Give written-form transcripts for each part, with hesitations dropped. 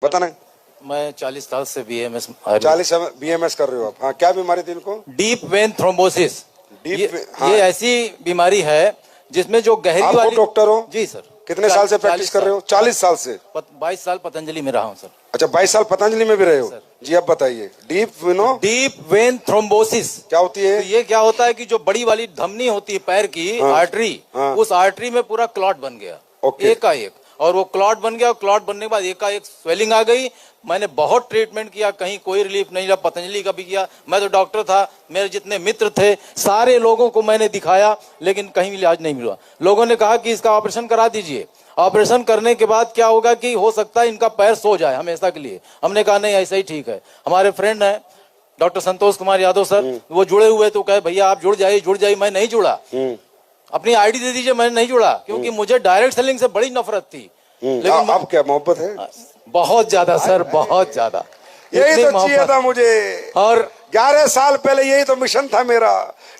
बताना। मैं 40 साल से बीएमएस 40 BMS कर रहे हो आप। हाँ, क्या बीमारी थी इनको? Deep vein thrombosis. हाँ। ये ऐसी बीमारी है जिसमें जो गहरी आप वाली। डॉक्टर हो? जी सर। कितने साल से प्रैक्टिस कर रहे हो? 40 साल से। 22 साल पतंजलि में रहा हूँ सर। अच्छा, 22 साल पतंजलि में भी रहे हो? सर। जी, अब बताइए। डीप वेन थ्रोम्बोसिस क्या होती है? तो ये क्या होता है कि जो बड़ी वाली धमनी होती है पैर की, हाँ, आर्टरी, हाँ, उस आर्टरी में पूरा क्लॉट बन गया। ओके। एकाएक, और वो क्लॉट बन गया, और क्लॉट बनने के बाद एकाएक स्वेलिंग आ गई। मैंने बहुत ट्रीटमेंट किया, कहीं कोई रिलीफ नहीं रहा। पतंजलि का भी किया, मैं तो डॉक्टर था, मेरे जितने मित्र थे सारे लोगों को मैंने दिखाया, लेकिन कहीं भी इलाज नहीं मिला। लोगों ने कहा कि इसका ऑपरेशन करा दीजिए। ऑपरेशन करने के बाद क्या होगा कि हो सकता है इनका पैर सो जाए हमेशा के लिए। हमने कहा नहीं, ऐसा ही ठीक है। हमारे फ्रेंड हैं डॉक्टर संतोष कुमार यादव सर, वो जुड़े हुए, तो कहे भैया आप जुड़ जाइए। मैं नहीं जुड़ा। अपनी आईडी दे दीजिए, मैंने नहीं जुड़ा, क्योंकि मुझे डायरेक्ट सेलिंग से बड़ी नफरत थी। लेकिन अब क्या मोहब्बत है? बहुत ज्यादा सर, बहुत ज्यादा। यही तो चाहिए था मुझे। और 11 साल पहले यही तो मिशन था मेरा।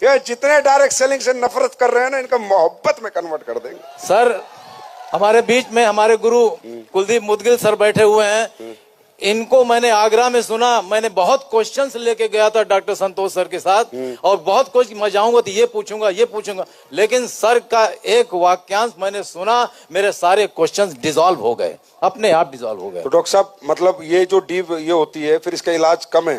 ये जितने डायरेक्ट सेलिंग से नफरत कर रहे हैं ना, इनका मोहब्बत में कन्वर्ट कर देंगे। सर, हमारे बीच में हमारे गुरु कुलदीप मुदगिल सर बैठे हुए हैं। इनको मैंने आगरा में सुना। मैंने बहुत क्वेश्चंस लेके गया था डॉक्टर संतोष सर के साथ, और बहुत कुछ मैं जाऊंगा तो ये पूछूंगा, लेकिन सर का एक वाक्यांश मैंने सुना, मेरे सारे क्वेश्चंस डिसॉल्व हो गए, अपने आप डिसॉल्व हो गए। तो डॉक्टर साहब, मतलब ये जो डीप ये होती है, फिर इसका इलाज कम है?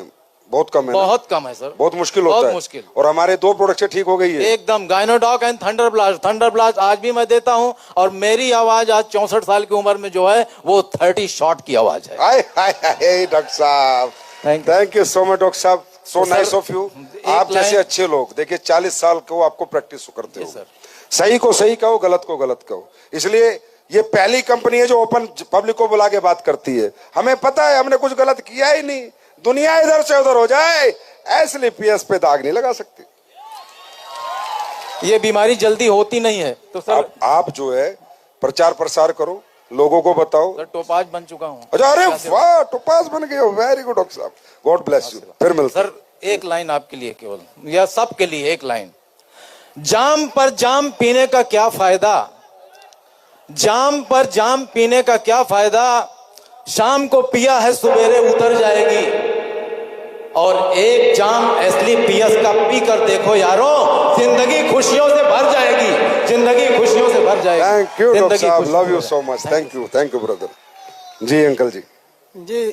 बहुत कम है? बहुत कम है सर, बहुत मुश्किल होता है। बहुत मुश्किल। और हमारे 2 प्रोडक्ट से ठीक हो गई है एकदम। गायनोडॉक एंड थंडर ब्लास्ट आज भी मैं देता हूं, और मेरी आवाज आज 64 साल की उम्र में जो है वो 30 शॉट की आवाज है। हाय हाय हाय डॉक्टर साहब, thank you so much doctor साहब, सो नाइस ऑफ यू। आप जैसे अच्छे लोग देखिए, 40 साल को आपको प्रैक्टिस करते हो। सही को सही कहो, गलत को गलत कहो। इसलिए ये पहली कंपनी है जो ओपन पब्लिक को बुला के बात करती है। हमें पता है हमने कुछ गलत किया ही नहीं। दुनिया इधर से उधर हो जाए, एसलीपीएस पे दाग नहीं लगा सकती। ये बीमारी जल्दी होती नहीं है। तो सर आप जो है प्रचार प्रसार करो, लोगों को बताओ। सर, टोपाज बन चुका हूँ। अच्छा, अरे वाह, टोपाज बन गए हो, वेरी गुड डॉक्टर साहब, गॉड ब्लेस यू। फिर मिलते सर, एक लाइन आपके लिए, केवल या सबके लिए एक लाइन। जाम पर जाम पीने का क्या फायदा, जाम पर जाम पीने का क्या फायदा, शाम को पिया है सुबेरे उतर जाएगी। और एक जाम एसलीपीएस का पी कर देखो यारों, जिंदगी खुशियों से भर जाएगी, जिंदगी खुशियों से भर जाएगी। थैंक यू डॉक्टर साहब, love you so much. Thank you brother. जी अंकल जी। जी